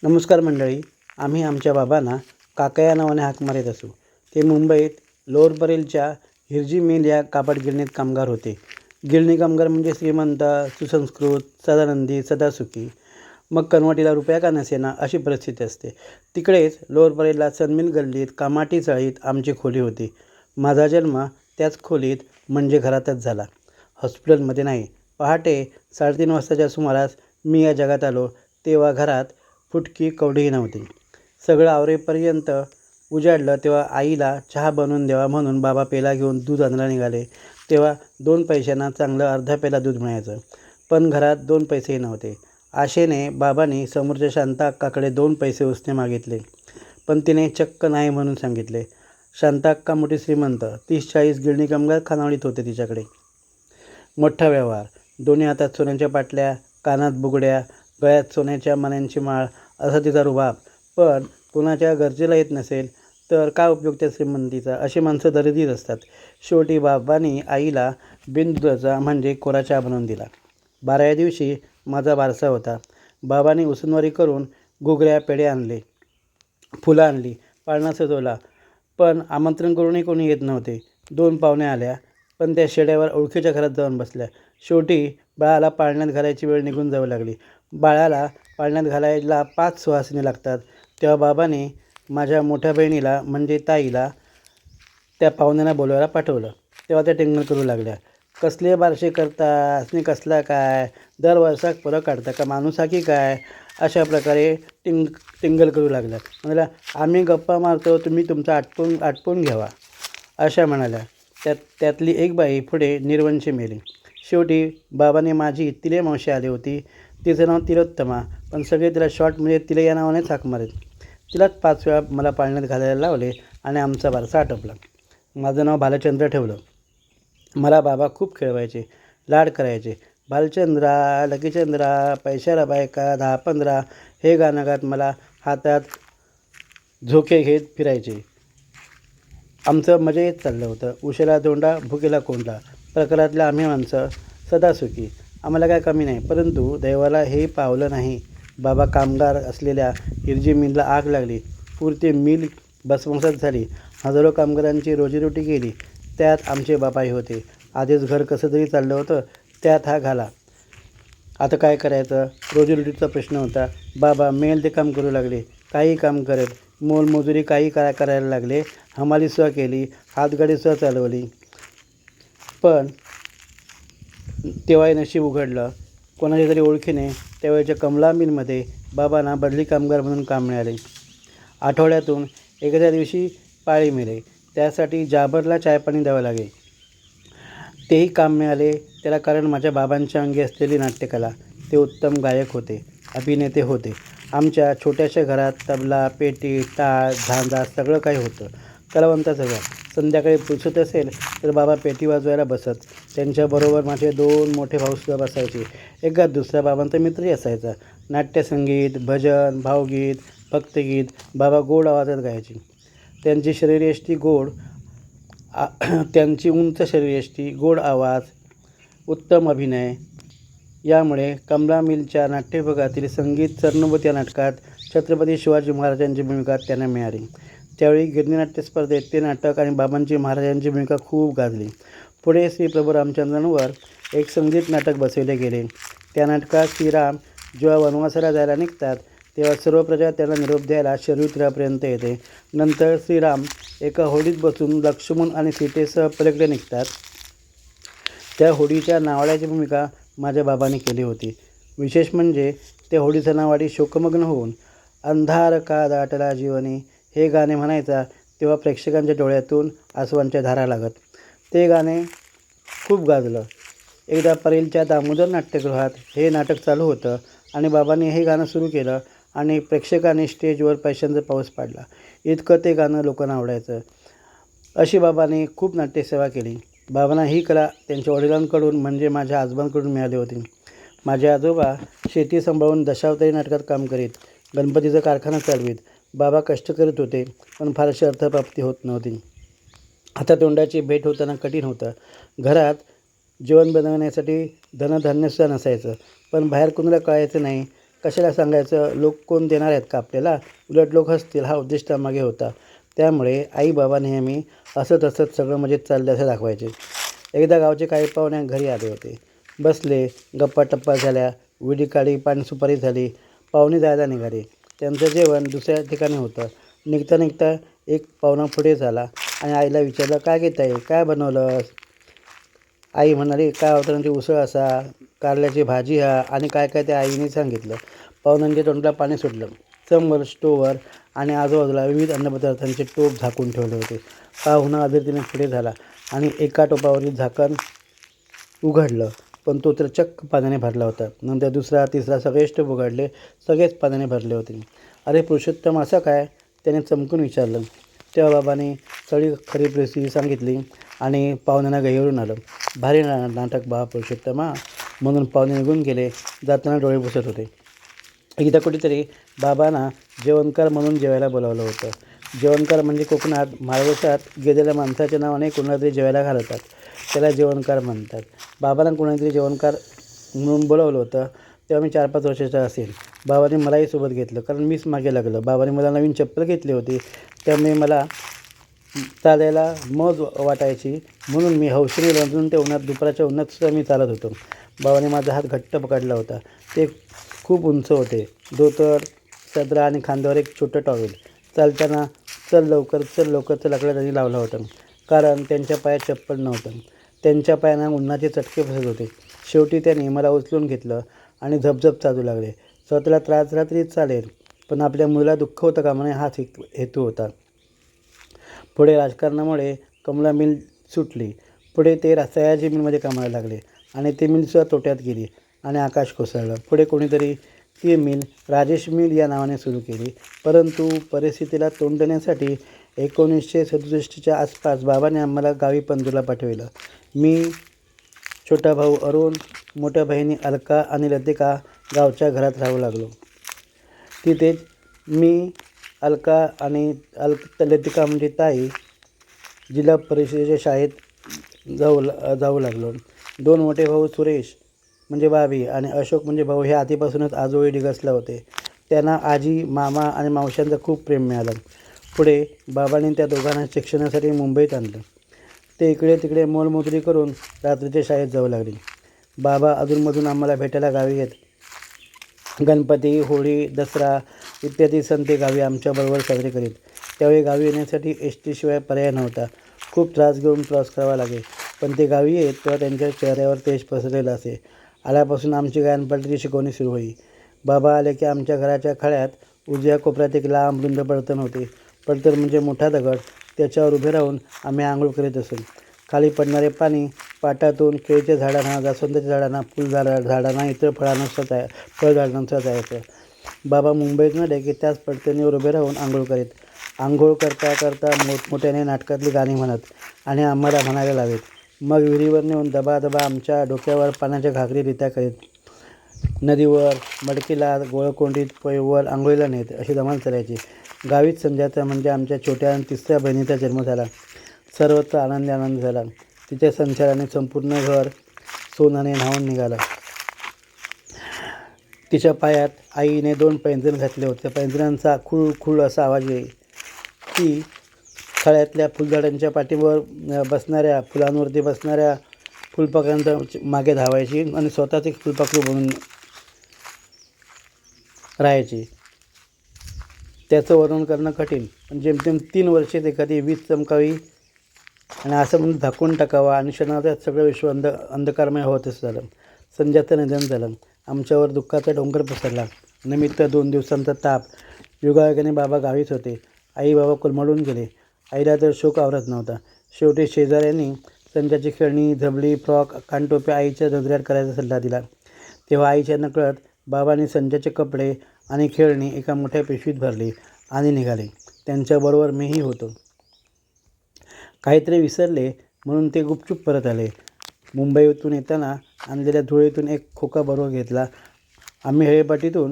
नमस्कार मंडळी. आम्ही आमच्या बाबांना काका या नावाने हाक मारत असू. ते मुंबईत लोअर परेलच्या हिरजी मिल या कापड गिरणीत कामगार होते. गिरणी कामगार म्हणजे श्रीमंत, सुसंस्कृत, सदानंदी, सदासुखी. मग कनवटीला रुपया का नसेना अशी परिस्थिती असते. तिकडेच लोअर परेलला सनमिल गल्लीत कामाटी चाळीत आमची खोली होती. माझा जन्म त्याच खोलीत म्हणजे घरातच झाला, हॉस्पिटलमध्ये नाही. पहाटे 3:30 वाजताच्या सुमारास मी या जगात आलो. तेव्हा घरात फुटकी कवडीही नव्हती. सगळं आवरेपर्यंत उजाडलं तेव्हा आईला चहा बनवून द्यावा म्हणून बाबा पेला घेऊन दूध आणायला निघाले. तेव्हा 2 पैशांना चांगलं अर्धा पेला दूध मिळायचं. पण घरात 2 पैसेही नव्हते. आशेने बाबांनी समोरच्या शांता अक्काकडे 2 पैसे उसने मागितले, पण तिने चक्क नाही म्हणून सांगितले. शांता अक्का मोठी श्रीमंत, 30-40 गिरणी कामगार खानावळीत होते तिच्याकडे. मोठा व्यवहार, दोन्ही हातात सोन्याच्या पाटल्या, कानात बुगड्या, गळ्यात सोन्याच्या मण्यांची माळ, असा तिचा रुबाब. पण कुणाच्या गरजेला येत नसेल तर काय उपयोग त्या श्रीमंतीचा? अशी माणसं दरिद्रीच असतात. शेवटी बाबांनी आईला बिनदुधाचा म्हणजे कोरा चहा बनवून दिला. 12व्या दिवशी माझा बारसा होता. बाबांनी उसनवारी करून घुगऱ्या, पेढे आणले, फुलं आणली, पाळणा सजवला. पण आमंत्रण करूनही कोणी येत नव्हते. 2 पाहुण्या आल्या, पण त्या शेड्यावर ओळखीच्या घरात जाऊन बसल्या. शेवटी बाळाला पाळण्यात घालायची वेळ निघून जाऊ लागली. बाळाला पाळण्यात घालायला 5 सुवासिनी लागतात. तेव्हा बाबांनी माझ्या मोठ्या बहिणीला म्हणजे ताईला त्या पाहुण्यांना बोलवायला पाठवलं. तेव्हा त्या टिंगल करू लागल्या. कसले बारसे करतास नि कसला काय, दर वर्षाक परत काढता का माणूस हा की काय? अशा प्रकारे टिंगल करू लागल्या. म्हणाल्या, आम्ही गप्पा मारतो, तुम्ही तुमचं आटपून घ्यावा, अशा म्हणाल्या. त्यातली एक बाई पुढे निर्वंशी मेली. शेवटी बाबाने माझी तिले मावशी आली होती. तिचं नाव तिलोत्तमा, पण सगळे तिला शॉर्ट म्हणजे तिला या नावानेच हाक मारत. तिलाच 5 वेळा मला पाळण्यात घालायला लावले आणि आमचा वारसा आटोपला. माझं नाव भालचंद्र ठेवलं. मला बाबा खूप खेळवायचे, लाड करायचे. भालचंद्रा, लकीचंद्रा, पैशाला बायका 10-15 हे गाणं गात मला हातात झोके घेत फिरायचे. आमचं मजेत चाललं होतं. उशिरा धोंडा, भुकेला कोंडा प्रकारातलं आम्ही माणसं सदासुखी. आम्हाला काय कमी नाही. परंतु दैवाला हे पावलं नाही. बाबा कामगार असलेल्या हिरजी मिलला आग लागली. पुरती मिल भस्मसात झाली. हजारो कामगारांची रोजीरोटी गेली. त्यात आमचे बाबाही होते. आधीच घर कसं तरी चाललं होतं, त्यात हा घाला. आता काय करायचं? रोजीरोटीचा प्रश्न होता. बाबा मेल ते काम करू लागले. काही काम करत, मोलमजुरी काही करायला लागले. हमालीसुद्धा केली, हातगाडीसुद्धा चालवली. पण तेव्हाही नशीब उघडलं. कोणाच्या तरी ओळखीने त्यावेळेच्या कमला मिलमध्ये बाबांना बदली कामगार म्हणून काम मिळाले. आठवड्यातून एखाद्या दिवशी पाळी मिळे. त्यासाठी जाबरला चायपाणी द्यावं लागे. तेही काम मिळाले. त्याला कारण माझ्या बाबांच्या अंगी असलेली नाट्यकला. ते उत्तम गायक होते, अभिनेते होते. आमच्या छोट्याशा घरात तबला, पेटी, टाळ, झांजा सगळं काही होतं. कलावंताचं घर. संध्याकाळी पुसत असेल तर बाबा पेटी वाजवायला बसत. त्यांच्याबरोबर माझे 2 मोठे भाऊसुद्धा बसायचे. एकात दुसरा बाबांचा मित्रही असायचा. नाट्यसंगीत, भजन, भावगीत, भक्तगीत बाबा गोड आवाजात गायचे. त्यांची शरीरयष्टी गोड, त्यांची उंच शरीरयष्टी, गोड आवाज, उत्तम अभिनय यामुळे कमला मिलच्या नाट्यविभागातील संगीत चरणोबत या नाटकात छत्रपती शिवाजी महाराजांची भूमिका त्यांना मिळाली. त्यावेळी गिरणी नाट्य स्पर्धेत ते नाटक आणि बाबांची महाराजांची भूमिका खूप गाजली. पुढे श्री प्रभू रामचंद्रांवर एक संगीत नाटक बसवले गेले. त्या नाटकात श्रीराम जेव्हा वनवासाला जायला निघतात तेव्हा सर्व प्रजा त्यांना निरोप द्यायला शरयू तीरापर्यंत येते. नंतर श्रीराम एका होडीत बसून लक्ष्मण आणि सीतेसह पलीकडे निघतात. त्या होडीच्या नावाड्याची भूमिका माझ्या बाबांनी केली होती. विशेष म्हणजे त्या होडीचा नावाडी शोकमग्न होऊन अंधार का दाटला जीवनी हे गाणे म्हणायचा तेव्हा प्रेक्षकांच्या डोळ्यातून आसवांच्या धारा लागत. ते गाणे खूप गाजलं. एकदा परेलच्या दामोदर नाट्यगृहात हे नाटक चालू होतं आणि बाबांनी हे गाणं सुरू केलं आणि प्रेक्षकांनी स्टेजवर पैशांचा पाऊस पाडला. इतकं ते गाणं लोकांना आवडायचं. अशी बाबांनी खूप नाट्यसेवा केली. बाबांना ही कला त्यांच्या वडिलांकडून म्हणजे माझ्या आजोबांकडून मिळाली होती. माझे आजोबा शेती सांभाळून दशावतारी नाटकात काम करीत. गणपतीचा कारखाना चालवीत. बाबा कष्ट करत होते, पण फारशी अर्थप्राप्ती होत नव्हती. हातातोंडाची भेट होताना कठीण होतं. घरात जेवण बनवण्यासाठी धनधान्यसुद्धा नसायचं. पण बाहेर कुणाला कळायचं नाही. कशाला सांगायचं, लोक कोण देणार आहेत का आपल्याला, उलट लोक हसतील हा उद्देश त्यामागे होता. त्यामुळे आई बाबा नेहमी हसत हसत सगळं मजेत चाललं असं दाखवायचे. एकदा गावचे काही पाहुणे घरी आले होते. बसले, गप्पा टप्पा झाल्या, विडी काढी, पानसुपारी झाली. पाहुणे जायला निघाले. त्यांचं जेवण दुसऱ्या ठिकाणी होतं. निघता निघता एक पाहुणा पुढे झाला आणि आईला विचारलं, काय घेत आहे, काय बनवलं. आई म्हणाली, काय होतं उसळ असा, कारल्याची भाजी हा आणि काय काय त्या आईने सांगितलं. पाहुण्यांच्या तोंडाला पाणी सुटलं. समोर स्टोवर आणि आजूबाजूला विविध अन्नपदार्थांचे टोप झाकून ठेवले होते. पाहुणा आदरतेने पुढे झाला आणि एका टोपावरील झाकण उघडलं, पण तो तर चक्क पाण्याने भरला होता. नंतर दुसरा तिसरा सगळेच टोप उघडले, सगळेच पाण्याने भरले होते. अरे पुरुषोत्तम, असं काय, त्याने चमकून विचारलं. तेव्हा बाबाने सगळी खरी परिस्थिती सांगितली आणि पाहुण्यांना गहिवरून आलं. भारी नाटक बा पुरुषोत्तमा, म्हणून पाहुणे निघून गेले. जाताना डोळे पुसत होते. एकदा कुठेतरी बाबांना जेवणकार म्हणून जेवायला बोलावलं होतं. जेवणकार म्हणजे कोकणात माळवसात गेलेल्या माणसाच्या नावाने कोणाला तरी जेवायला घालतात, त्याला जेवणकार म्हणतात. बाबांना कोणातरी जेवणकार म्हणून बोलावलं होतं. तेव्हा मी 4-5 वर्षाचा असेल. बाबांनी मलाही सोबत घेतलं, कारण मीच मागे लागलं. बाबांनी मला नवीन चप्पल घेतली होती, त्यामुळे मला चालायला मौज वाटायची, म्हणून मी हौशीने रंजून त्या उन्हात, दुपारच्या उन्हातसुद्धा मी चालत होतो. बाबांनी माझा हात घट्ट पकडला होता. ते खूप उंच होते. धोतर, सदरा आणि खांद्यावर एक छोटं टॉवेल. चालताना चल लवकरचं लाकडं त्यांनी लावलं होतं, कारण त्यांच्या पायात चप्पल नव्हतं. त्यांच्या पायांना उन्हाचे चटके बसत होते. शेवटी त्यांनी मला उचलून घेतलं आणि झपझप चालू लागले. स्वतःला त्रास झाला तरी चालेल, पण आपल्या मुलाला दुःख होतं कामा नये हाच हेतू होता. पुढे राजकारणामुळे कमला मिल सुटली. पुढे ते सयाजी मिलमध्ये कामाला लागले आणि ती मिलसुद्धा तोट्यात गेली आणि आकाश कोसळलं. पुढे कोणीतरी ती मिल राजेश मिल या नावाने सुरू केली. परंतु परिस्थितीला तोंड देण्यासाठी 1967च्या आसपास बाबांनी आम्हाला गावी पंजूरला पाठविलं. मी, छोटा भाऊ अरुण, मोठ्या बहिणी अलका आणि लतिका गावच्या घरात राहू लागलो. तिथेच मी, अलका आणि लतिका म्हणजे ताई, जिल्हा परिषदेच्या शाळेत जाऊ लागलो. 2 मोठे भाऊ सुरेश म्हणजे भाभी आणि अशोक म्हणजे भाऊ हे आधीपासूनच आजोळी डिगसला होते. त्यांना आजी, मामा आणि मावशांचं खूप प्रेम मिळालं. पुढे बाबांनी त्या दोघांना शिक्षणासाठी मुंबईत आणलं. ते इकडे तिकडे मोलमजुरी करून रात्रीच्या शाळेत जाऊ लागले. बाबा अधूनमधून आम्हाला भेटायला गावी येत. गणपती, होळी, दसरा इत्यादी सण ते गावी आमच्याबरोबर साजरे करीत. त्यावेळी गावी येण्यासाठी एस टीशिवाय पर्याय नव्हता. खूप त्रास घेऊन प्रवास करावा लागे, पण ते गावी येत तेव्हा त्यांच्या चेहऱ्यावर तेज पसरलेलं असे. आल्यापासून आमची गायनपाठाची शिकवणी सुरू होई. बाबा आले की आमच्या घराच्या खळ्यात उजव्या कोपऱ्यात एक लांब रुंद पडतण होते. पडतण म्हणजे मोठा दगड. त्याच्यावर उभे राहून आम्ही आंघोळ करीत असू. खाली पडणारे पाणी पाटातून केळीच्या झाडांना, जास्वंदाच्या झाडांना, झाडांना, इतर फळझाडांना जायचं. बाबा मुंबईत आले की त्याच पडतणीवर उभे राहून आंघोळ करीत. आंघोळ करता करता मोठमोठ्याने नाटकातली गाणी म्हणत आणि आम्हाला म्हणायला लावेत. मग विहिरीवर नेऊन दबादबा आमच्या डोक्यावर पाण्याच्या घागरी रित्या करीत. नदीवर, मडकीला, गोळकोंडीत, पैवर आंघोळीला नेत. अशी धमाल चालायची. गावीच संध्याचा म्हणजे आमच्या छोट्या आणि तिसऱ्या बहिणीचा जन्म झाला. सर्वत्र आनंद झाला. तिच्या संचाराने संपूर्ण घर सोनाने न्हावून निघालं. तिच्या पायात आईने 2 पैंजण घातले होते. पैंजणांचा खुळ असा आवाज येई. ती खळ्यातल्या फुलझाडांच्या पाठीवर बसणाऱ्या, फुलांवरती बसणाऱ्या फुलपाखरांच्या मागे धावायची आणि स्वतःच एक फुलपाखरू बनून राहायची. त्याचं वर्णन करणं कठीण, पण जेमतेम 3 वर्षात एखादी वीज चमकावी आणि असं म्हणून झाकून टाकावा आणि क्षणार्धात सगळं विश्व अंधकारमय होतच झालं. संध्याचं निधन झालं. आमच्यावर दुःखाचा डोंगर पसरला. निमित्त 2 दिवसांचा ताप. युगायुगाने बाबा गावीच होते. आई बाबा कोलमडून गेले. आईला तर शोक आवरत नव्हता. शेवटी शेजाऱ्यांनी संध्याची खेळणी, झबली, फ्रॉक, कानटोप्या आईच्या नजरेआड करायचा सल्ला दिला. तेव्हा आईच्या नकळत बाबांनी संध्याचे कपडे आणि खेळणी एका मोठ्या पिशवीत भरली आणि निघाले. त्यांच्याबरोबर मीही होतो. काहीतरी विसरले म्हणून ते गुपचूप परत आले. मुंबईतून येताना आणलेल्या धुळीतून एक खोका बरोबर घेतला. आम्ही हेळेपाटीतून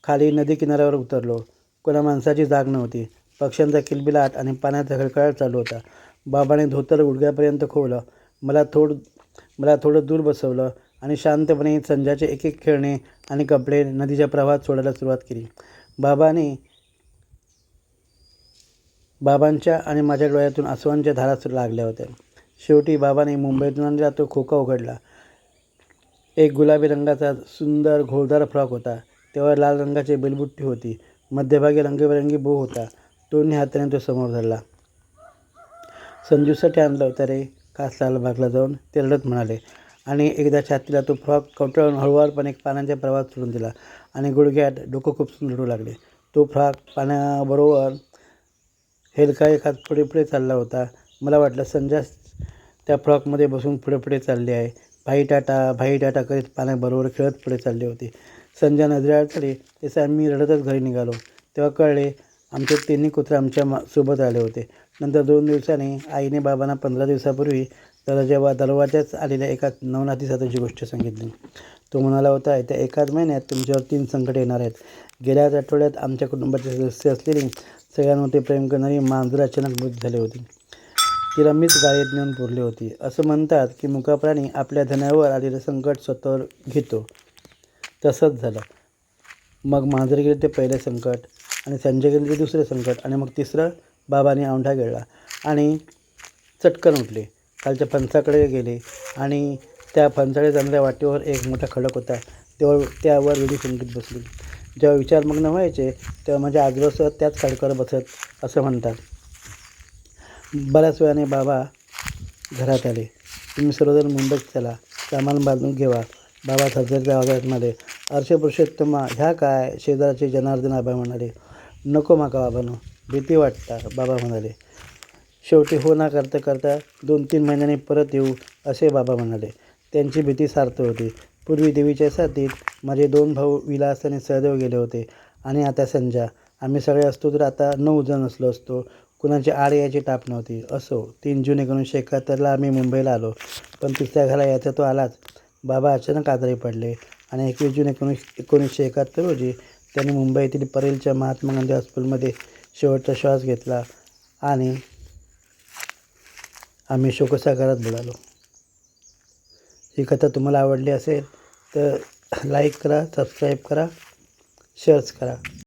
खाली नदी किनाऱ्यावर उतरलो. कोणा माणसाची जाग नव्हती. पक्ष्यांचा किलबिलाट आणि पाण्याचा खळखळाट चालू होता. बाबाने धोतर गुडघ्यापर्यंत खोवलं. मला थोडं दूर बसवलं आणि शांतपणे संध्याचे एक एक खेळणे आणि कपडे नदीच्या प्रवाहात सोडायला सुरुवात केली. बाबांच्या आणि माझ्या डोळ्यातून आसवांच्या धारा लागल्या होत्या. शेवटी बाबाने मुंबईतून आणलेला तो खोका उघडला. एक गुलाबी रंगाचा सुंदर घोळदार फ्रॉक होता. त्यावर लाल रंगाची बेलबुट्टी होती. मध्यभागी रंगीबेरंगी बो होता. दोन्ही हाताने तो समोर धरला. संजूसाठी आणलं होतं रे, कास लालबागला जाऊन ते रडत म्हणाले. आणि एकदा छातीला तो फ्रॉक कवटाळून हळुवारपणे पाण्याच्या प्रवाहात सोडून दिला आणि गुडघ्यात डोकं खुपसून रडू लागले. तो फ्रॉक पाण्याबरोबर हेलकाळे खात पुढे पुढे चालला होता. मला वाटलं संध्या त्या फ्रॉकमध्ये बसून पुढे पुढे चालली आहे. भाई टाटा करीत पाण्याबरोबर खेळत पुढे चालली होती. संध्या नजरेआड झाली तसे आम्ही रडतच घरी निघालो. तेव्हा कळले आमचे तिन्ही कुत्रे आमच्या सोबत आले होते. नंतर 2 दिवसांनी आईने बाबांना 15 दिवसापूर्वी दरवाजाच आलेल्या एका नवनाथी साधूची गोष्ट सांगितली. तो म्हणाला होता, येत्या एकाच महिन्यात तुमच्यावर 3 संकट येणार आहेत. गेल्याच आठवड्यात आमच्या कुटुंबाचे सदस्य असलेली सगळ्यांवरती प्रेम करणारी मांजर अचानक मृत झाली होती. तिला मीच गाडीत नेऊन पुरली होती. असं म्हणतात की मुका प्राणी आपल्या धनावर आलेलं संकट स्वतःवर घेतो. तसंच झालं. मग मांजर गेले ते पहिले संकट आणि संजय गेले ते दुसरे संकट आणि मग तिसरं. बाबांनी औंढा गिळला आणि चटकन उठले. खालच्या फणसाकडे गेले आणि त्या फणसाकडे जाणाऱ्या वाटेवर एक मोठा खडक होता. त्यावर वेडी संगीत बसली. जेव्हा विचारमग्न व्हायचे तेव्हा माझ्या आजोबा त्याच खडकावर बसत असं म्हणतात. बऱ्याच वेळाने बाबा घरात आले. तुम्ही सर्वजण मुंबईत चला, सामान बांधून घेवा. बाबा थरथरत्या आवाजात म्हणाले, अर्षे पुरुषोत्तमा ह्या काय? शेजारचे जनार्दन आबा म्हणाले. नको माका बाबांनो, भीती वाटता, बाबा म्हणाले. शेवटी हो ना करता 2-3 महिन्यांनी परत येऊ असे बाबा म्हणाले. त्यांची भीती सार्थ होती. पूर्वी देवीच्या साथीत माझे 2 भाऊ विलास आणि सहदेव गेले होते आणि आता संजा. आम्ही सगळे असतो तर आता 9 जण असलो असतो. कुणाची आड यायची टाप नव्हती. असो, 3 जून 1971ला आम्ही मुंबईला आलो. पण तिसऱ्या घराला यायचा तो आलाच. बाबा अचानक आजारी पडले आणि 21 जून 1971 रोजी त्यांनी मुंबईतील परेलच्या महात्मा गांधी हॉस्पिटलमध्ये शेवटचा श्वास घेतला आणि आम्ही शोकसागरात बुडालो. ही कथा तुम्हाला आवडली असेल तर लाईक करा, सबस्क्राईब करा, शेअर्स करा.